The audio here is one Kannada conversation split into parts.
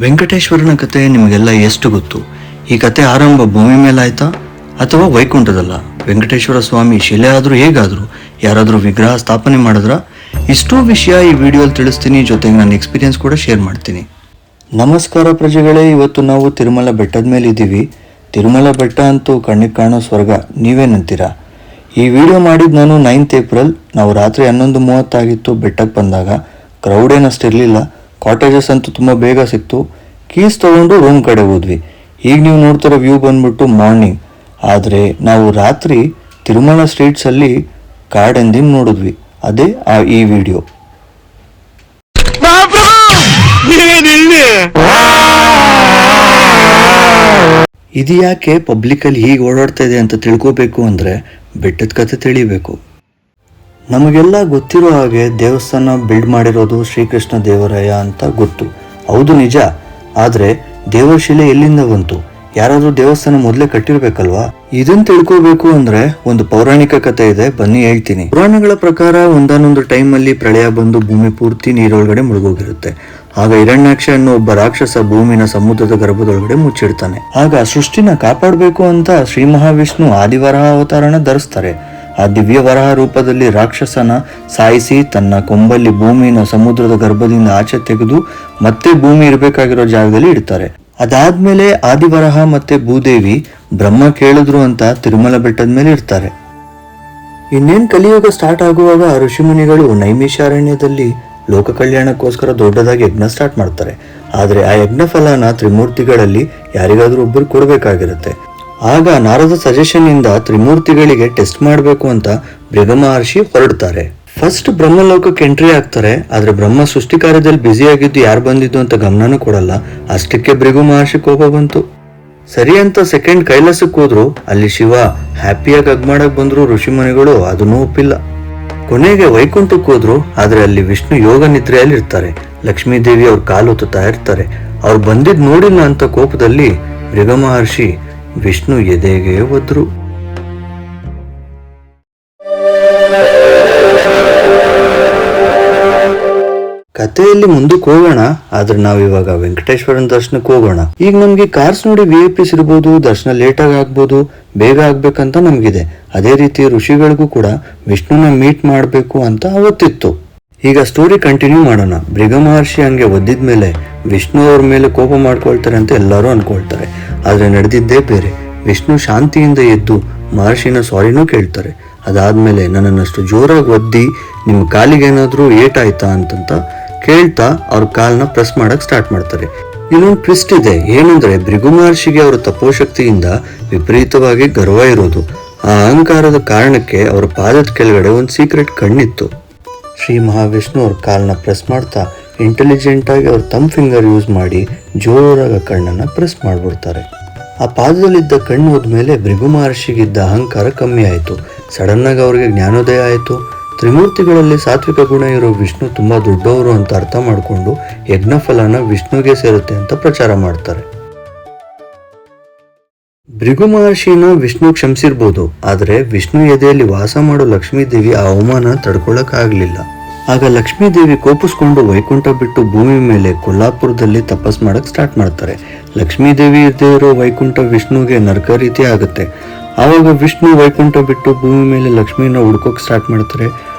ವೆಂಕಟೇಶ್ವರನ ಕತೆ ನಿಮಗೆಲ್ಲ ಎಷ್ಟು ಗೊತ್ತು? ಈ ಕತೆ ಆರಂಭ ಭೂಮಿ ಮೇಲೆ ಆಯ್ತಾ ಅಥವಾ ವೈಕುಂಠದಲ್ಲ? ವೆಂಕಟೇಶ್ವರ ಸ್ವಾಮಿ ಶಿಲೆ ಆದರೂ ಹೇಗಾದರೂ ಯಾರಾದರೂ ವಿಗ್ರಹ ಸ್ಥಾಪನೆ ಮಾಡಿದ್ರ? ಇಷ್ಟೋ ವಿಷಯ ಈ ವಿಡಿಯೋಲಿ ತಿಳಿಸ್ತೀನಿ, ಜೊತೆಗೆ ನನ್ನ ಎಕ್ಸ್ಪೀರಿಯನ್ಸ್ ಕೂಡ ಶೇರ್ ಮಾಡ್ತೀನಿ. ನಮಸ್ಕಾರ ಪ್ರಜೆಗಳೇ, ಇವತ್ತು ನಾವು ತಿರುಮಲ ಬೆಟ್ಟದ ಮೇಲೆ ಇದ್ದೀವಿ. ತಿರುಮಲ ಬೆಟ್ಟ ಅಂತೂ ಕಣ್ಣಿಗೆ ಕಾಣೋ ಸ್ವರ್ಗ, ನೀವೇನಂತೀರಾ? ಈ ವಿಡಿಯೋ ಮಾಡಿದ್ದು ನಾನು 9th ಏಪ್ರಿಲ್. ನಾವು ರಾತ್ರಿ 11:30 ಆಗಿತ್ತು ಬೆಟ್ಟಕ್ಕೆ ಬಂದಾಗ. ಕ್ರೌಡ್ ಏನಷ್ಟಿರಲಿಲ್ಲ, ಕಾಟೇಜಸ್ ಅಂತೂ ತುಂಬ ಬೇಗ ಸಿಕ್ತು. ಕೀಸ್ ತೊಗೊಂಡು ರೂಮ್ ಕಡೆ ಹೋದ್ವಿ. ಈಗ ನೀವು ನೋಡ್ತಿರೋ ವ್ಯೂ ಬಂದ್ಬಿಟ್ಟು ಮಾರ್ನಿಂಗ್, ಆದರೆ ನಾವು ರಾತ್ರಿ ತಿರುಮಲ ಸ್ಟ್ರೀಟ್ಸಲ್ಲಿ ಗಾರ್ಡನ್ ನೋಡಿದ್ವಿ. ಅದೇ ಈ ವಿಡಿಯೋ. ಇದು ಯಾಕೆ ಪಬ್ಲಿಕಲ್ಲಿ ಹೀಗೆ ಓಡಾಡ್ತಾ ಇದೆ ಅಂತ ತಿಳ್ಕೋಬೇಕು ಅಂದರೆ ಬೆಟ್ಟದ ಕತೆ ತಿಳಿಬೇಕು. ನಮಗೆಲ್ಲ ಗೊತ್ತಿರೋ ಹಾಗೆ ದೇವಸ್ಥಾನ ಬಿಲ್ಡ್ ಮಾಡಿರೋದು ಶ್ರೀಕೃಷ್ಣ ದೇವರಾಯ ಅಂತ ಗೊತ್ತು, ಹೌದು ನಿಜ. ಆದರೆ ದೇವರ ಶಿಲೆ ಎಲ್ಲಿಂದ ಬಂತು? ಯಾರಾದ್ರೂ ದೇವಸ್ಥಾನ ಮೊದಲೇ ಕಟ್ಟಿರ್ಬೇಕಲ್ವಾ? ಇದನ್ನ ತಿಳ್ಕೋಬೇಕು ಅಂದ್ರೆ ಒಂದು ಪೌರಾಣಿಕ ಕಥೆ ಇದೆ, ಬನ್ನಿ ಹೇಳ್ತೀನಿ. ಪುರಾಣಗಳ ಪ್ರಕಾರ ಒಂದಾನೊಂದು ಟೈಮಲ್ಲಿ ಪ್ರಳಯ ಬಂದು ಭೂಮಿ ಪೂರ್ತಿ ನೀರೊಳಗಡೆ ಮುಳುಗೋಗಿರುತ್ತೆ. ಆಗ ಹಿರಣ್ಯಾಕ್ಷ ಅನ್ನೋ ಒಬ್ಬ ರಾಕ್ಷಸ ಭೂಮಿನ ಸಮುದ್ರದ ಗರ್ಭದೊಳಗಡೆ ಮುಚ್ಚಿಡ್ತಾನೆ. ಆಗ ಸೃಷ್ಟಿನ ಕಾಪಾಡಬೇಕು ಅಂತ ಶ್ರೀ ಮಹಾವಿಷ್ಣು ಆದಿವರಾಹ ಅವತಾರನ ಧರಿಸ್ತಾರೆ. ಆ ದಿವ್ಯ ವರಾಹ ರೂಪದಲ್ಲಿ ರಾಕ್ಷಸನ ಸಾಯಿಸಿ ತನ್ನ ಕೊಂಬಲ್ಲಿ ಭೂಮಿನ ಸಮುದ್ರದ ಗರ್ಭದಿಂದ ಆಚೆ ತೆಗೆದು ಮತ್ತೆ ಭೂಮಿ ಇರಬೇಕಾಗಿರೋ ಜಾಗದಲ್ಲಿ ಇಡ್ತಾರೆ. ಅದಾದ್ಮೇಲೆ ಆದಿವರಾಹ ಮತ್ತೆ ಭೂದೇವಿ ಬ್ರಹ್ಮ ಕೇಳಿದ್ರು ಅಂತ ತಿರುಮಲ ಬೆಟ್ಟದ ಮೇಲೆ ಇರ್ತಾರೆ. ಇನ್ನೇನ್ ಕಲಿಯುಗ ಸ್ಟಾರ್ಟ್ ಆಗುವಾಗ ಋಷಿಮುನಿಗಳು ನೈಮಿಷಾರಣ್ಯದಲ್ಲಿ ಲೋಕ ಕಲ್ಯಾಣಕ್ಕೋಸ್ಕರ ದೊಡ್ಡದಾಗಿ ಯಜ್ಞ ಸ್ಟಾರ್ಟ್ ಮಾಡ್ತಾರೆ. ಆದ್ರೆ ಆ ಯಜ್ಞ ಫಲನ ತ್ರಿಮೂರ್ತಿಗಳಲ್ಲಿ ಯಾರಿಗಾದ್ರೂ ಒಬ್ಬರು ಕೊಡ್ಬೇಕಾಗಿರುತ್ತೆ. ಆಗ ನಾರದ ಸಜೆಷನ್ ಇಂದ ತ್ರಿಮೂರ್ತಿಗಳಿಗೆ ಟೆಸ್ಟ್ ಮಾಡಬೇಕು ಅಂತ ಭೃಗು ಮಹರ್ಷಿ ಹೊರಡ್ತಾರೆ. ಫಸ್ಟ್ ಬ್ರಹ್ಮಲೋಕಕ್ಕೆ ಎಂಟ್ರಿ ಆಗ್ತಾರೆ. ಆದ್ರೆ ಬ್ರಹ್ಮ ಸೃಷ್ಟಿ ಕಾರ್ಯದಲ್ಲಿ ಬ್ಯುಸಿ ಆಗಿದ್ದು ಯಾರು ಬಂದಿದ್ದು ಅಂತ ಗಮನನೂ ಕೊಡಲ್ಲ. ಅಷ್ಟಕ್ಕೆ ಭೃಗು ಮಹರ್ಷಿ ಕೋಪ ಬಂತು. ಸರಿ ಅಂತ ಸೆಕೆಂಡ್ ಕೈಲಾಸಕ್ಕೆ ಹೋದ್ರು. ಅಲ್ಲಿ ಶಿವ ಹ್ಯಾಪಿಯಾಗಿ ಹಗ್ ಮಾಡಕ್ ಬಂದ್ರು. ಋಷಿಮುನಿಗಳು ಅದನ್ನೂ ಒಪ್ಪಿಲ್ಲ. ಕೊನೆಗೆ ವೈಕುಂಠಕ್ಕೆ ಹೋದ್ರು. ಆದ್ರೆ ಅಲ್ಲಿ ವಿಷ್ಣು ಯೋಗ ನಿದ್ರೆಯಲ್ಲಿ ಇರ್ತಾರೆ. ಲಕ್ಷ್ಮೀ ದೇವಿ ಅವ್ರ ಕಾಲು ಒತ್ತುತ್ತಾ ಇರ್ತಾರೆ. ಅವ್ರು ಬಂದಿದ್ ನೋಡಿಲ್ಲ ಅಂತ ಕೋಪದಲ್ಲಿ ಭೃಗು ಮಹರ್ಷಿ ವಿಷ್ಣು ಎದೆಗೆ ಒದ್ರು. ಕಥೆಯಲ್ಲಿ ಮುಂದಕ್ಕೆ ಹೋಗೋಣ. ಆದ್ರೆ ನಾವಿವಾಗ ವೆಂಕಟೇಶ್ವರನ ದರ್ಶನಕ್ಕೆ ಹೋಗೋಣ. ಈಗ ನಮ್ಗೆ ಕಾರ್ಸ್ ನೋಡಿ VIPs ಇರ್ಬೋದು, ದರ್ಶನ ಲೇಟ್ ಆಗಿ ಆಗ್ಬೋದು, ಬೇಗ ಆಗ್ಬೇಕಂತ ನಮ್ಗಿದೆ. ಅದೇ ರೀತಿ ಋಷಿಗಳಿಗೂ ಕೂಡ ವಿಷ್ಣುನ ಮೀಟ್ ಮಾಡ್ಬೇಕು ಅಂತ ಅವತ್ತಿತ್ತು. ಈಗ ಸ್ಟೋರಿ ಕಂಟಿನ್ಯೂ ಮಾಡೋಣ. ಭೃಗು ಮಹರ್ಷಿ ಹಂಗೆ ಒದ್ದಿದ್ಮೇಲೆ ವಿಷ್ಣು ಅವ್ರ ಮೇಲೆ ಕೋಪ ಮಾಡ್ಕೊಳ್ತಾರೆ ಅಂತ ಎಲ್ಲರೂ ಅನ್ಕೊಳ್ತಾರೆ. ಆದ್ರೆ ನಡೆದಿದ್ದೇ ಬೇರೆ. ವಿಷ್ಣು ಶಾಂತಿಯಿಂದ ಎದ್ದು ಮಹರ್ಷಿನ ಸಾರಿನೂ ಕೇಳ್ತಾರೆ. ಅದಾದ್ಮೇಲೆ ನನ್ನನ್ನಷ್ಟು ಜೋರಾಗಿ ಒದ್ದಿ ನಿಮ್ಮ ಕಾಲಿಗೆ ಏನಾದ್ರೂ ಏಟಾಯ್ತಾ ಅಂತಂತ ಕೇಳ್ತಾ ಅವ್ರ ಕಾಲ್ನ ಪ್ರೆಸ್ ಮಾಡಕ್ ಸ್ಟಾರ್ಟ್ ಮಾಡ್ತಾರೆ. ಇನ್ನೊಂದು ಟ್ವಿಸ್ಟ್ ಇದೆ, ಏನಂದ್ರೆ ಭೃಗು ಮಹರ್ಷಿಗೆ ಅವರ ತಪೋಶಕ್ತಿಯಿಂದ ವಿಪರೀತವಾಗಿ ಗರ್ವ ಇರೋದು. ಆ ಅಹಂಕಾರದ ಕಾರಣಕ್ಕೆ ಅವರ ಪಾದದ ಕೆಳಗಡೆ ಒಂದು ಸೀಕ್ರೆಟ್ ಕಣ್ಣಿತ್ತು. ಶ್ರೀ ಮಹಾವಿಷ್ಣು ಅವ್ರ ಕಾಲ್ನ ಪ್ರೆಸ್ ಮಾಡ್ತಾ ಇಂಟೆಲಿಜೆಂಟ್ ಆಗಿ ಅವ್ರ ತಮ್ಮ ಫಿಂಗರ್ ಯೂಸ್ ಮಾಡಿ ಜೋರಾಗಿ ಕಣ್ಣನ್ನ ಪ್ರೆಸ್ ಮಾಡ್ಬಿಡ್ತಾರೆ. ಆ ಪಾದದಲ್ಲಿದ್ದ ಕಣ್ಣು ಹೋದ್ಮೇಲೆ ಭೃಗು ಮಹರ್ಷಿಗಿದ್ದ ಅಹಂಕಾರ ಕಮ್ಮಿ ಆಯಿತು. ಸಡನ್ ಆಗಿ ಅವ್ರಿಗೆ ಜ್ಞಾನೋದಯ ಆಯಿತು. ತ್ರಿಮೂರ್ತಿಗಳಲ್ಲಿ ಸಾತ್ವಿಕ ಗುಣ ಇರೋ ವಿಷ್ಣು ತುಂಬಾ ದೊಡ್ಡವರು ಅಂತ ಅರ್ಥ ಮಾಡಿಕೊಂಡು ಯಜ್ಞ ಫಲನ ವಿಷ್ಣುಗೆ ಸೇರುತ್ತೆ ಅಂತ ಪ್ರಚಾರ ಮಾಡ್ತಾರೆ. ಭೃಗು ಮಹರ್ಷಿನ ವಿಷ್ಣು ಕ್ಷಮಿಸಿರ್ಬೋದು, ಆದ್ರೆ ವಿಷ್ಣು ಎದೆಯಲ್ಲಿ ವಾಸ ಮಾಡೋ ಲಕ್ಷ್ಮೀ ದೇವಿ ಆ ಅವಮಾನ ತಡ್ಕೊಳಕ್ ಆಗ್ಲಿಲ್ಲ. ಆಗ ಲಕ್ಷ್ಮೀ ದೇವಿ ಕೋಪಿಸ್ಕೊಂಡು ವೈಕುಂಠ ಬಿಟ್ಟು ಭೂಮಿ ಮೇಲೆ ಕೊಲ್ಲಾಪುರದಲ್ಲಿ ತಪಸ್ ಮಾಡಕ್ ಸ್ಟಾರ್ಟ್ ಮಾಡ್ತಾರೆ. ಲಕ್ಷ್ಮೀ ದೇವಿ ಇದ್ದೇ ಇರೋ ವೈಕುಂಠ ವಿಷ್ಣುಗೆ ನರಕ ರೀತಿ ಆಗುತ್ತೆ. ಆವಾಗ ವಿಷ್ಣು ವೈಕುಂಠ ಬಿಟ್ಟು ಭೂಮಿ ಮೇಲೆ ಲಕ್ಷ್ಮೀನ ಹುಡ್ಕೋಕ್ ಸ್ಟಾರ್ಟ್ ಮಾಡ್ತಾರೆ.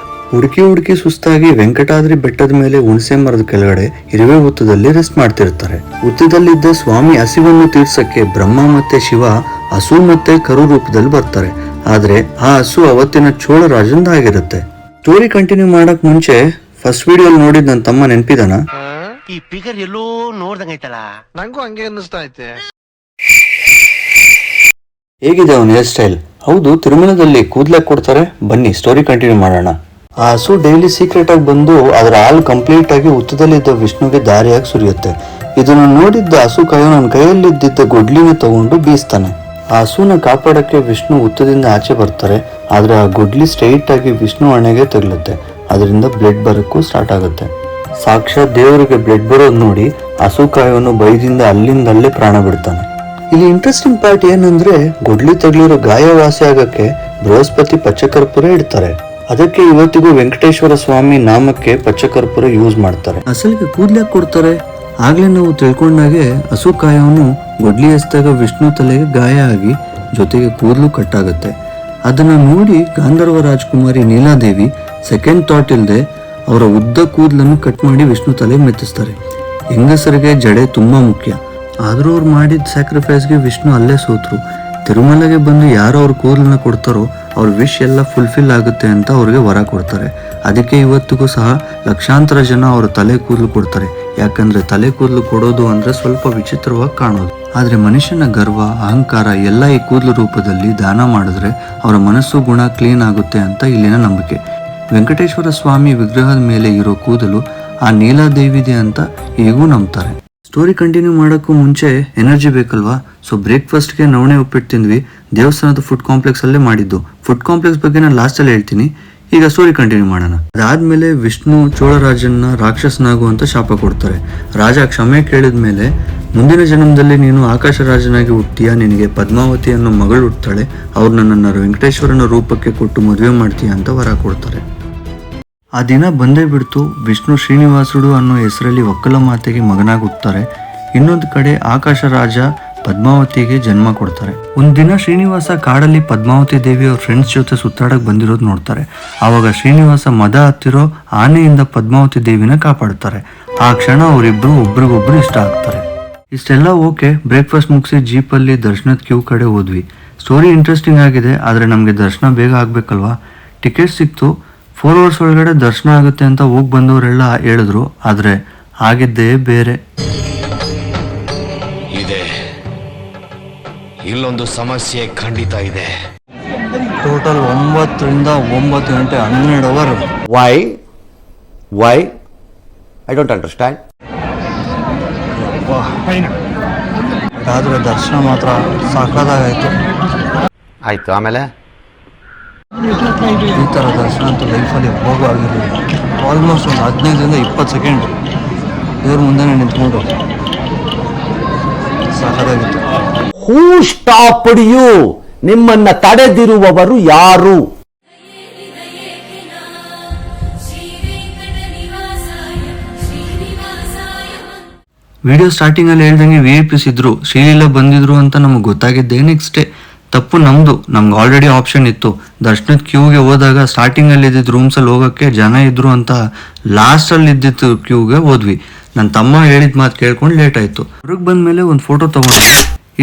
ಹುಡುಕಿ ಸುಸ್ತಾಗಿ ವೆಂಕಟಾದ್ರಿ ಬೆಟ್ಟದ ಮೇಲೆ ಹುಣಸೆ ಮರದ ಕೆಳಗಡೆ ಇರುವೆ ಹುತ್ತದಲ್ಲಿ ರೆಸ್ಟ್ ಮಾಡ್ತಿರ್ತಾರೆ. ಹುತ್ತದಲ್ಲಿದ್ದ ಸ್ವಾಮಿ ಹಸಿವನ್ನು ತೀರ್ಸಕ್ಕೆ ಬ್ರಹ್ಮ ಮತ್ತೆ ಶಿವ ಹಸು ಮತ್ತೆ ಕರು ರೂಪದಲ್ಲಿ ಬರ್ತಾರೆ. ಆದ್ರೆ ಆ ಹಸು ಅವತ್ತಿನ ಚೋಳ ರಾಜಂದಾಗಿರುತ್ತೆ. ಸ್ಟೋರಿ ಕಂಟಿನ್ಯೂ ಮಾಡಕ್ ಮುಂಚೆ ಫಸ್ಟ್ ವಿಡಿಯೋ ನೋಡಿದ್ ನನ್ನ ತಮ್ಮ ನೆನ್ಪಿದಾನ? ಈ ಫಿಗರ್ ಎಲ್ಲೋ ನೋಡ್ದಂಗೈತಲ್ಲ, ನಂಗೂ ಹಂಗೆ ಅನ್ನಿಸ್ತಾ ಐತೆ. ಹೇಗಿದೆ ಅವನ ಹೇರ್ ಸ್ಟೈಲ್? ಹೌದು, ತಿರುಮಲದಲ್ಲಿ ಕೂದ್ಲಕ್ಕೆ ಕೊಡ್ತಾರೆ. ಬನ್ನಿ ಸ್ಟೋರಿ ಕಂಟಿನ್ಯೂ ಮಾಡೋಣ. ಆ ಹಸು ಡೈಲಿ ಸೀಕ್ರೆಟ್ ಆಗಿ ಬಂದು ಅದರ ಹಾಲು ಕಂಪ್ಲೀಟ್ ಆಗಿ ಹುತ್ತದಲ್ಲಿದ್ದ ವಿಷ್ಣುಗೆ ದಾರಿಯಾಗಿ ಸುರಿಯುತ್ತೆ. ಇದನ್ನು ನೋಡಿದ್ದ ಹಸು ನನ್ನ ಕೈಯಲ್ಲಿದ್ದ ಗೊಡ್ಲಿನ ತಗೊಂಡು ಬೀಸ್ತಾನೆ. ಆ ಹಸುನ ಕಾಪಾಡಕ್ಕೆ ವಿಷ್ಣು ಹುತ್ತದಿಂದ ಆಚೆ ಬರ್ತಾರೆ. ಆದ್ರೆ ಆ ಗೊಡ್ಲಿ ಸ್ಟ್ರೈಟ್ ಆಗಿ ವಿಷ್ಣು ಹಣೆಗೆ ತಗಲುತ್ತೆ. ಅದರಿಂದ ಬ್ಲಡ್ ಬರಕ್ಕೂ ಸ್ಟಾರ್ಟ್ ಆಗುತ್ತೆ. ಸಾಕ್ಷಾತ್ ದೇವರಿಗೆ ಬ್ಲಡ್ ಬರೋದು ನೋಡಿ ಹಸು ಕಾಯೋನು ಭಯದಿಂದ ಅಲ್ಲೇ ಪ್ರಾಣ ಬಿಡ್ತಾನೆ. ಇಲ್ಲಿ ಇಂಟ್ರೆಸ್ಟಿಂಗ್ ಪಾರ್ಟ್ ಏನಂದ್ರೆ, ಗೊಡ್ಲಿ ತಗಲಿರೋ ಗಾಯ ವಾಸಿ ಆಗಕ್ಕೆ ಬೃಹಸ್ಪತಿ ಪಚ್ಚಕರ್ಪೂರ ಇಡ್ತಾರೆ. ಅದಕ್ಕೆ ಇವತ್ತಿಗೂ ವೆಂಕಟೇಶ್ವರ ಸ್ವಾಮಿ ನಾಮಕ್ಕೆ ಪಚ್ಚಕರ್ಪೂರ ಯೂಸ್ ಮಾಡ್ತಾರೆ. ಅಸಲಿಗೆ ಕೂದ್ಲಾಕ್ ಕೊಡ್ತಾರೆ. ಆಗ್ಲೇ ನಾವು ತಿಳ್ಕೊಂಡಾಗೆ ಹಸುಕಾಯವನು ಗೊಡ್ಲಿ ಎಸ್ದಾಗ ವಿಷ್ಣು ತಲೆಗೆ ಗಾಯ ಆಗಿ ಜೊತೆಗೆ ಕೂದಲು ಕಟ್ಟಾಗುತ್ತೆ. ಅದನ್ನ ನೋಡಿ ಗಾಂಧರ್ವ ರಾಜಕುಮಾರಿ ನೀಲಾದೇವಿ ಸೆಕೆಂಡ್ ಥಾಟ್ ಇಲ್ಲದೆ ಅವರ ಉದ್ದ ಕೂದಲನ್ನು ಕಟ್ ಮಾಡಿ ವಿಷ್ಣು ತಲೆ ಮೆತ್ತಿಸ್ತಾರೆ. ಹೆಂಗಸರಿಗೆ ಜಡೆ ತುಂಬಾ ಮುಖ್ಯ. ಆದ್ರೂ ಅವ್ರು ಮಾಡಿದ ಸ್ಯಾಕ್ರಿಫೈಸ್ಗೆ ವಿಷ್ಣು ಅಲ್ಲೇ ಸೋತ್ರು. ತಿರುಮಲೆಗೆ ಬಂದು ಯಾರು ಅವ್ರ ಕೂದಲನ್ನ ಕೊಡ್ತಾರೋ ಅವ್ರ ವಿಶ್ ಎಲ್ಲ ಫುಲ್ಫಿಲ್ ಆಗುತ್ತೆ ಅಂತ ಅವ್ರಿಗೆ ವರ ಕೊಡ್ತಾರೆ. ಅದಕ್ಕೆ ಇವತ್ತಿಗೂ ಸಹ ಲಕ್ಷಾಂತರ ಜನ ಅವ್ರ ತಲೆ ಕೂದಲು ಕೊಡ್ತಾರೆ. ಯಾಕಂದ್ರೆ ತಲೆ ಕೂದಲು ಕೊಡೋದು ಅಂದ್ರೆ ಸ್ವಲ್ಪ ವಿಚಿತ್ರವಾಗಿ ಕಾಣೋದು. ಆದ್ರೆ ಮನುಷ್ಯನ ಗರ್ವ ಅಹಂಕಾರ ಎಲ್ಲ ಈ ಕೂದಲು ರೂಪದಲ್ಲಿ ದಾನ ಮಾಡಿದ್ರೆ ಅವರ ಮನಸ್ಸು ಗುಣ ಕ್ಲೀನ್ ಆಗುತ್ತೆ ಅಂತ ಇಲ್ಲಿನ ನಂಬಿಕೆ. ವೆಂಕಟೇಶ್ವರ ಸ್ವಾಮಿ ವಿಗ್ರಹದ ಮೇಲೆ ಇರೋ ಕೂದಲು ಆ ನೀಲಾದೇವಿದೆ ಅಂತ ಈಗೂ ನಂಬ್ತಾರೆ. ಸ್ಟೋರಿ ಕಂಟಿನ್ಯೂ ಮಾಡೋಕ್ಕೂ ಮುಂಚೆ ಎನರ್ಜಿ ಬೇಕಲ್ವಾ? ಸೊ ಬ್ರೇಕ್ಫಾಸ್ಟ್ಗೆ ನವಣೆ ಉಪ್ಪಿಟ್ಟು ತಿಂದ್ವಿ. ದೇವಸ್ಥಾನದ ಫುಡ್ ಕಾಂಪ್ಲೆಕ್ಸ್ ಅಲ್ಲೇ ಮಾಡಿದ್ದು. ಫುಡ್ ಕಾಂಪ್ಲೆಕ್ಸ್ ಬಗ್ಗೆ ನಾನು ಲಾಸ್ಟಲ್ಲಿ ಹೇಳ್ತೀನಿ. ಈಗ ಸ್ಟೋರಿ ಕಂಟಿನ್ಯೂ ಮಾಡೋಣ. ಅದಾದ್ಮೇಲೆ ವಿಷ್ಣು ಚೋಳರಾಜನ್ನ ರಾಕ್ಷಸನಾಗು ಅಂತ ಶಾಪ ಕೊಡ್ತಾರೆ. ರಾಜ ಕ್ಷಮೆ ಕೇಳಿದ ಮೇಲೆ ಮುಂದಿನ ಜನ್ಮದಲ್ಲಿ ನೀನು ಆಕಾಶ ರಾಜನಾಗಿ ಹುಟ್ಟಿಯಾ, ನಿನಗೆ ಪದ್ಮಾವತಿ ಅನ್ನೋ ಮಗಳು ಹುಡ್ತಾಳೆ, ಅವ್ರನ್ನ ನನ್ನ ವೆಂಕಟೇಶ್ವರನ ರೂಪಕ್ಕೆ ಕೊಟ್ಟು ಮದುವೆ ಮಾಡ್ತೀಯ ಅಂತ ವರ ಕೊಡ್ತಾರೆ. ಆ ದಿನ ಬಂದೇ ಬಿಡ್ತು. ವಿಷ್ಣು ಶ್ರೀನಿವಾಸುಡು ಅನ್ನೋ ಹೆಸರಲ್ಲಿ ಒಕ್ಕಲ ಮಾತೆಗೆ ಮಗನಾಗಿ ಹುಟ್ಟುತ್ತಾರೆ. ಇನ್ನೊಂದು ಕಡೆ ಆಕಾಶ ರಾಜ ಪದ್ಮಾವತಿಗೆ ಜನ್ಮ ಕೊಡ್ತಾರೆ. ಒಂದಿನ ಶ್ರೀನಿವಾಸ ಕಾಡಲ್ಲಿ ಪದ್ಮಾವತಿ ದೇವಿ ಅವ್ರ ಫ್ರೆಂಡ್ಸ್ ಜೊತೆ ಸುತ್ತಾಡಕ್ ಬಂದಿರೋದು ನೋಡ್ತಾರೆ. ಆವಾಗ ಶ್ರೀನಿವಾಸ ಮದ ಹತ್ತಿರೋ ಆನೆಯಿಂದ ಪದ್ಮಾವತಿ ದೇವಿನ ಕಾಪಾಡ್ತಾರೆ. ಆ ಕ್ಷಣ ಅವರಿಬ್ರು ಒಬ್ರಿಗೊಬ್ರು ಇಷ್ಟ ಆಗ್ತಾರೆ. ಇಷ್ಟೆಲ್ಲ ಓಕೆ. ಬ್ರೇಕ್ಫಾಸ್ಟ್ ಮುಗಿಸಿ ಜೀಪಲ್ಲಿ ದರ್ಶನದ ಕ್ಯೂ ಕಡೆ ಹೋದ್ವಿ. ಸ್ಟೋರಿ ಇಂಟ್ರೆಸ್ಟಿಂಗ್ ಆಗಿದೆ, ಆದರೆ ನಮಗೆ ದರ್ಶನ ಬೇಗ ಆಗ್ಬೇಕಲ್ವಾ? ಟಿಕೆಟ್ ಸಿಕ್ತು. 4 hours ಒಳಗಡೆ ದರ್ಶನ ಆಗುತ್ತೆ ಅಂತ ಹೋಗಿ ಬಂದವರೆಲ್ಲ ಹೇಳಿದ್ರು. ಆದರೆ ಆಗಿದ್ದೇ ಬೇರೆ. ಇದೆ, ಇಲ್ಲೊಂದು ಸಮಸ್ಯೆ ಖಂಡಿತ ಇದೆ. ಟೋಟಲ್ 9 ರಿಂದ 9 ಗಂಟೆ 12 hour. Why I don't understand. ಆದರೆ ದರ್ಶನ ಮಾತ್ರ ಸಾಕಾದಾಗಾಯ್ತು. ಆಯ್ತು, ಆಮೇಲೆ ಈ ಥರ ದರ್ಶನ ಅಂತೂ ಲೈಫಲ್ಲಿ ಯಾವಾಗೂ ಆಗಿರಲಿಲ್ಲ. ಆಲ್ಮೋಸ್ಟ್ ಒಂದು 15 ರಿಂದ 20 ಸೆಕೆಂಡ್ ದೇವ್ರ ಮುಂದೆನೇ ನಿಂತ್ಕೊಂಡು ಸಾಕಾಗಿತ್ತು. ಹೂ ಸ್ಟಾಪ್ಡ್ ಯು? ನಿಮ್ಮನ್ನ ತಡೆದಿರುವವರು ಯಾರು? ವಿಡಿಯೋ ಸ್ಟಾರ್ಟಿಂಗಲ್ಲಿ ಹೇಳ್ದಂಗೆ VIPs ಇದ್ರು, ಶ್ರೀಲೀಲಾ ಬಂದಿದ್ರು ಅಂತ ನಮಗೆ ಗೊತ್ತಾಗಿದ್ದೆ ನೆಕ್ಸ್ಟ್ ಡೇ. ತಪ್ಪು ನಮ್ದು. ನಮ್ಗೆ ಆಲ್ರೆಡಿ ಆಪ್ಷನ್ ಇತ್ತು. ದರ್ಶನದ ಕ್ಯೂಗೆ ಹೋದಾಗ ಸ್ಟಾರ್ಟಿಂಗಲ್ಲಿ ಇದ್ದಿದ್ದು ರೂಮ್ಸಲ್ಲಿ ಹೋಗೋಕ್ಕೆ ಜನ ಇದ್ರು ಅಂತ ಲಾಸ್ಟಲ್ಲಿ ಇದ್ದಿದ್ದು ಕ್ಯೂಗೆ ಹೋದ್ವಿ. ನನ್ನ ತಮ್ಮ ಹೇಳಿದ ಮಾತು ಕೇಳ್ಕೊಂಡು ಲೇಟ್ ಆಯಿತು. ಹೊರಗೆ ಬಂದಮೇಲೆ ಒಂದು ಫೋಟೋ ತೊಗೊಂಡೆ.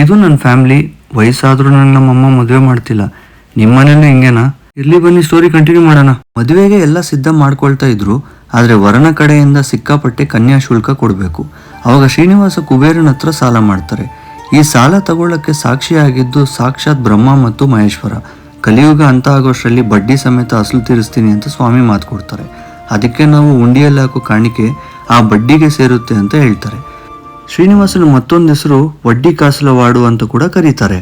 ಇದು ನನ್ನ ಫ್ಯಾಮಿಲಿ. ವಯಸ್ಸಾದ್ರೂ ನನಗೆ ನಮ್ಮಮ್ಮ ಮದುವೆ ಮಾಡ್ತಿಲ್ಲ. ನಿಮ್ಮ ಮನೇಲಿ ಹಿಂಗೇನಾ? ಇರ್ಲಿ ಬನ್ನಿ ಸ್ಟೋರಿ ಕಂಟಿನ್ಯೂ ಮಾಡೋಣ. ಮದುವೆಗೆ ಎಲ್ಲ ಸಿದ್ಧ ಮಾಡ್ಕೊಳ್ತಾ ಇದ್ರು. ಆದರೆ ವರನ ಕಡೆಯಿಂದ ಸಿಕ್ಕಾಪಟ್ಟೆ ಕನ್ಯಾ ಶುಲ್ಕ ಕೊಡಬೇಕು. ಅವಾಗ ಶ್ರೀನಿವಾಸ ಕುಬೇರನ ಹತ್ರ ಸಾಲ ಮಾಡ್ತಾರೆ. ಈ ಸಾಲ ತಗೊಳ್ಳಕ್ಕೆ ಸಾಕ್ಷಿಯಾಗಿದ್ದು ಸಾಕ್ಷಾತ್ ಬ್ರಹ್ಮ ಮತ್ತು ಮಹೇಶ್ವರ. ಕಲಿಯುಗ ಅಂತ ಆಗೋಷ್ಟರಲ್ಲಿ ಬಡ್ಡಿ ಸಮೇತ ಅಸಲು ತೀರಿಸ್ತೀನಿ ಅಂತ ಸ್ವಾಮಿ ಮಾತು ಕೊಡ್ತಾರೆ. ಅದಕ್ಕೆ ನಾವು ಉಂಡಿಯಲ್ಲಿ ಹಾಕೋ ಕಾಣಿಕೆ ಆ ಬಡ್ಡಿಗೆ ಸೇರುತ್ತೆ ಅಂತ ಹೇಳ್ತಾರೆ. ಶ್ರೀನಿವಾಸನ ಮತ್ತೊಂದು ಹೆಸರು ವಡ್ಡಿ ಕಾಸಲವಾಡು ಅಂತ ಕೂಡ ಕರೀತಾರೆ.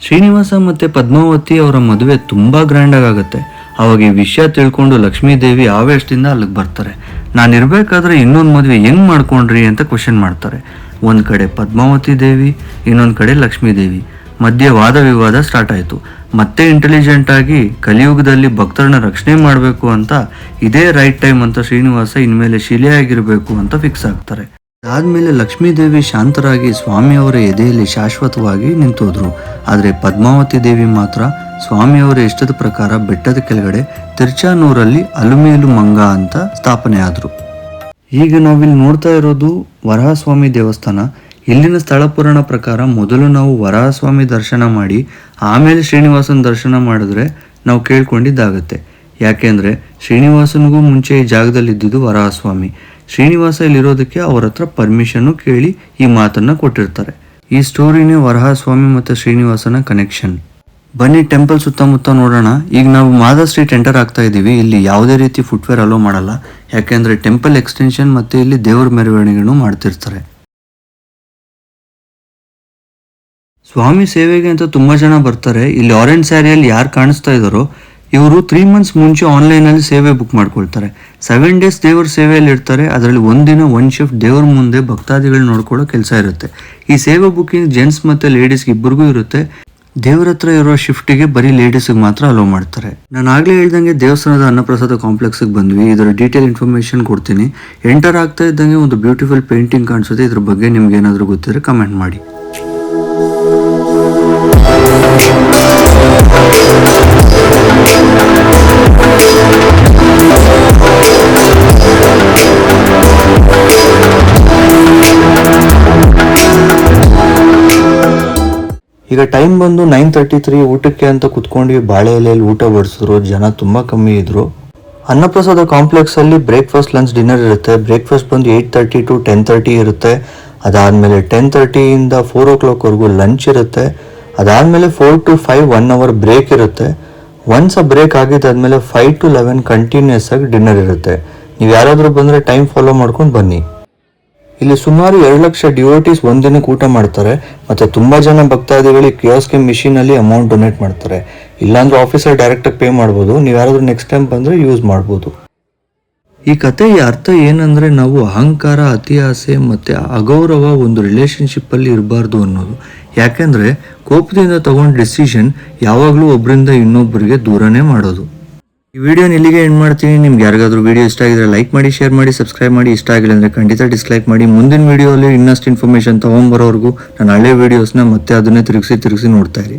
ಶ್ರೀನಿವಾಸ ಮತ್ತೆ ಪದ್ಮಾವತಿ ಅವರ ಮದುವೆ ತುಂಬಾ ಗ್ರ್ಯಾಂಡ್ ಆಗುತ್ತೆ. ಅವಾಗ ಈ ವಿಷಯ ತಿಳ್ಕೊಂಡು ಲಕ್ಷ್ಮೀದೇವಿ ಆವೇಶದಿಂದ ಅಲ್ಲಿಗೆ ಬರ್ತಾರೆ. ನಾನು ಇರ್ಬೇಕಾದ್ರೆ ಇನ್ನೊಂದು ಮದುವೆ ಹೆಂಗ್ ಮಾಡ್ಕೊಂಡ್ರಿ ಅಂತ ಕ್ವಶನ್ ಮಾಡ್ತಾರೆ. ಒಂದ್ ಕಡೆ ಪದ್ಮಾವತಿ ದೇವಿ, ಇನ್ನೊಂದ್ ಕಡೆ ಲಕ್ಷ್ಮೀ ದೇವಿ. ಮಧ್ಯೆ ವಾದ ವಿವಾದ ಸ್ಟಾರ್ಟ್ ಆಯಿತು. ಮತ್ತೆ ಇಂಟೆಲಿಜೆಂಟ್ ಆಗಿ ಕಲಿಯುಗದಲ್ಲಿ ಭಕ್ತರನ್ನ ರಕ್ಷಣೆ ಮಾಡಬೇಕು ಅಂತ ಇದೇ ರೈಟ್ ಟೈಮ್ ಅಂತ ಶ್ರೀನಿವಾಸ ಇನ್ಮೇಲೆ ಶಿಲೆಯಾಗಿರ್ಬೇಕು ಅಂತ ಫಿಕ್ಸ್ ಆಗ್ತಾರೆ. ಅದಾದ್ಮೇಲೆ ಲಕ್ಷ್ಮೀ ದೇವಿ ಶಾಂತರಾಗಿ ಸ್ವಾಮಿಯವರ ಎದೆಯಲ್ಲಿ ಶಾಶ್ವತವಾಗಿ ನಿಂತೋದ್ರು. ಆದರೆ ಪದ್ಮಾವತಿ ದೇವಿ ಮಾತ್ರ ಸ್ವಾಮಿಯವರ ಇಷ್ಟದ ಪ್ರಕಾರ ಬೆಟ್ಟದ ಕೆಳಗಡೆ ತಿರ್ಚಾನೂರಲ್ಲಿ ಅಲುಮೇಲು ಮಂಗ ಅಂತ ಸ್ಥಾಪನೆ ಆದ್ರು. ಈಗ ನಾವಿಲ್ಲಿ ನೋಡ್ತಾ ಇರೋದು ವರಹಸ್ವಾಮಿ ದೇವಸ್ಥಾನ. ಇಲ್ಲಿನ ಸ್ಥಳ ಪುರಾಣ ಪ್ರಕಾರ ಮೊದಲು ನಾವು ವರಹಸ್ವಾಮಿ ದರ್ಶನ ಮಾಡಿ ಆಮೇಲೆ ಶ್ರೀನಿವಾಸನ ದರ್ಶನ ಮಾಡಿದ್ರೆ ನಾವು ಕೇಳ್ಕೊಂಡಿದ್ದಾಗತ್ತೆ. ಯಾಕೆಂದ್ರೆ ಶ್ರೀನಿವಾಸನಿಗೂ ಮುಂಚೆ ಈ ಜಾಗದಲ್ಲಿ ಇದ್ದಿದ್ದು ವರಹಸ್ವಾಮಿ. ಶ್ರೀನಿವಾಸ ಇಲ್ಲಿರೋದಕ್ಕೆ ಅವ್ರ ಹತ್ರ ಪರ್ಮಿಷನ್ ಕೇಳಿ ಈ ಮಾತನ್ನ ಕೊಟ್ಟಿರ್ತಾರೆ. ಈ ಸ್ಟೋರಿನೇ ವರಹಸ್ವಾಮಿ ಮತ್ತು ಶ್ರೀನಿವಾಸನ ಕನೆಕ್ಷನ್. ಬನ್ನಿ ಟೆಂಪಲ್ ಸುತ್ತಮುತ್ತ ನೋಡೋಣ. ಈಗ ನಾವು ಮಾದಾ ಸ್ಟ್ರೀಟ್ ಎಂಟರ್ ಆಗ್ತಾ ಇದ್ದೀವಿ. ಇಲ್ಲಿ ಯಾವುದೇ ರೀತಿ ಫುಟ್ವೇರ್ ಅಲೋ ಮಾಡಲ್ಲ. ಯಾಕೆಂದ್ರೆ ಟೆಂಪಲ್ ಎಕ್ಸ್ಟೆನ್ಷನ್ ಮತ್ತೆ ಇಲ್ಲಿ ದೇವರ ಮೆರವಣಿಗೆನೂ ಮಾಡ್ತಿರ್ತಾರೆ. ಸ್ವಾಮಿ ಸೇವೆಗೆ ಅಂತ ತುಂಬಾ ಜನ ಬರ್ತಾರೆ. ಇಲ್ಲಿ ಆರೆಂಜ್ ಸ್ಯಾರಿಯಲ್ಲಿ ಯಾರು ಕಾಣಿಸ್ತಾ ಇದ್ದಾರೋ ಇವರು 3 months ಮುಂಚೆ ಆನ್ಲೈನಲ್ಲಿ ಸೇವೆ ಬುಕ್ ಮಾಡ್ಕೊಳ್ತಾರೆ. 7 days ದೇವರ ಸೇವೆಯಲ್ಲಿ ಇರ್ತಾರೆ. ಅದರಲ್ಲಿ ಒಂದಿನ 1 ಶಿಫ್ಟ್ ದೇವರ ಮುಂದೆ ಭಕ್ತಾದಿಗಳು ನೋಡ್ಕೊಳ್ಳೋ ಕೆಲಸ ಇರುತ್ತೆ. ಈ ಸೇವೆ ಬುಕ್ಕಿಂಗ್ ಜೆಂಟ್ಸ್ ಮತ್ತು ಲೇಡೀಸ್ಗೆ ಇಬ್ಬರಿಗೂ ಇರುತ್ತೆ. ದೇವರ ಹತ್ರ ಇರೋ ಶಿಫ್ಟಿಗೆ ಬರೀ ಲೇಡೀಸ್ಗೆ ಮಾತ್ರ ಅಲೋ ಮಾಡ್ತಾರೆ. ನಾನು ಆಗ್ಲೇ ಹೇಳ್ದಂಗೆ ದೇವಸ್ಥಾನದ ಅನ್ನಪ್ರಸಾದ ಕಾಂಪ್ಲೆಕ್ಸ್ಗೆ ಬಂದ್ವಿ. ಇದರ ಡೀಟೇಲ್ ಇನ್ಫಾರ್ಮೇಶನ್ ಕೊಡ್ತೀನಿ. ಎಂಟರ್ ಆಗ್ತಾ ಇದ್ದಂಗೆ ಒಂದು ಬ್ಯೂಟಿಫುಲ್ ಪೇಂಟಿಂಗ್ ಕಾಣಿಸುತ್ತೆ. ಇದ್ರ ಬಗ್ಗೆ ನಿಮ್ಗೆ ಏನಾದರೂ ಗೊತ್ತಿದ್ರೆ ಕಮೆಂಟ್ ಮಾಡಿ. ಈಗ ಟೈಮ್ ಬಂದು 9:33. ಊಟಕ್ಕೆ ಅಂತ ಕುತ್ಕೊಂಡ್ವಿ. ಬಾಳೆ ಎಲೆಯಲ್ಲಿ ಊಟ ಬಡಿಸಿದ್ರು. ಜನ ತುಂಬಾ ಕಮ್ಮಿ ಇದ್ರು. ಅನ್ನಪ್ರಸಾದ ಕಾಂಪ್ಲೆಕ್ಸ್ ಅಲ್ಲಿ ಬ್ರೇಕ್ಫಾಸ್ಟ್, ಲಂಚ್, ಡಿನ್ನರ್ ಇರುತ್ತೆ. ಬ್ರೇಕ್ಫಾಸ್ಟ್ ಬಂದು 8:30 to 10:30 ಇರುತ್ತೆ. ಅದಾದ್ಮೇಲೆ 10:30 ಇಂದ 4 o'clock ವರೆಗೂ ಲಂಚ್ ಇರುತ್ತೆ. ಅದಾದ್ಮೇಲೆ 4 to 5 1 hour ಬ್ರೇಕ್ ಇರುತ್ತೆ. ಒನ್ಸ್ ಆ ಬ್ರೇಕ್ ಆಗಿದ್ದಾದ್ಮೇಲೆ 5 to 11 ಕಂಟಿನ್ಯೂಸ್ ಆಗಿ ಡಿನ್ನರ್ ಇರುತ್ತೆ. ನೀವು ಯಾರಾದ್ರೂ ಬಂದ್ರೆ ಟೈಮ್ ಫಾಲೋ ಮಾಡ್ಕೊಂಡು ಬನ್ನಿ. ಇಲ್ಲಿ ಸುಮಾರು 2 ಲಕ್ಷ ಡಿವೋಟೀಸ್ ಒಂದಿನಕ್ಕೆ ಊಟ ಮಾಡ್ತಾರೆ. ಮತ್ತೆ ತುಂಬಾ ಜನ ಭಕ್ತಾದಿಗಳಿಗೆ ಕಿಯೋಸ್ಕ್ ಮಿಷಿನ್ ಅಲ್ಲಿ ಅಮೌಂಟ್ ಡೊನೇಟ್ ಮಾಡ್ತಾರೆ. ಇಲ್ಲಾಂದ್ರೆ ಆಫೀಸರ್ ಡೈರೆಕ್ಟ್ ಪೇ ಮಾಡ್ಬೋದು. ನೀವು ಯಾರಾದ್ರೂ ನೆಕ್ಸ್ಟ್ ಟೈಮ್ ಬಂದ್ರೆ ಯೂಸ್ ಮಾಡ್ಬೋದು. ಈ ಕಥೆಯ ಅರ್ಥ ಏನಂದ್ರೆ ನಾವು ಅಹಂಕಾರ, ಅತಿ ಆಸೆ ಮತ್ತೆ ಅಗೌರವ ಒಂದು ರಿಲೇಶನ್ಶಿಪ್ ಅಲ್ಲಿ ಇರಬಾರ್ದು ಅನ್ನೋದು. ಯಾಕೆಂದ್ರೆ ಕೋಪದಿಂದ ತಗೊಂಡ ಡಿಸಿಷನ್ ಯಾವಾಗ್ಲೂ ಒಬ್ಬರಿಂದ ಇನ್ನೊಬ್ಬರಿಗೆ ದೂರನೇ ಮಾಡೋದು. ಈ ವಿಡಿಯೋನ ಇಲ್ಲಿಗೆ ಎಂಡ್ ಮಾಡ್ತೀನಿ. ನಿಮ್ಗೆ ಯಾರಿಗಾದ್ರೂ ವಿಡಿಯೋ ಇಷ್ಟ ಆಗಿದ್ರೆ ಲೈಕ್ ಮಾಡಿ, ಶೇರ್ ಮಾಡಿ, ಸಬ್ಸ್ಕ್ರೈಬ್ ಮಾಡಿ. ಇಷ್ಟ ಆಗಿಲ್ಲ ಅಂದ್ರೆ ಖಂಡಿತ ಡಿಸ್ಲೈಕ್ ಮಾಡಿ. ಮುಂದಿನ ವಿಡಿಯೋಲಿ ಇನ್ನಷ್ಟು ಇನ್ಫಾರ್ಮೇಶನ್ ತಗೊಂಡ್ಬರೋವರೆಗೂ ನಾನು ಹಳೆ ವಿಡಿಯೋಸ್ನ ಮತ್ತೆ ಅದನ್ನೇ ತಿರುಗಿಸಿ ನೋಡ್ತಾ ಇರಿ.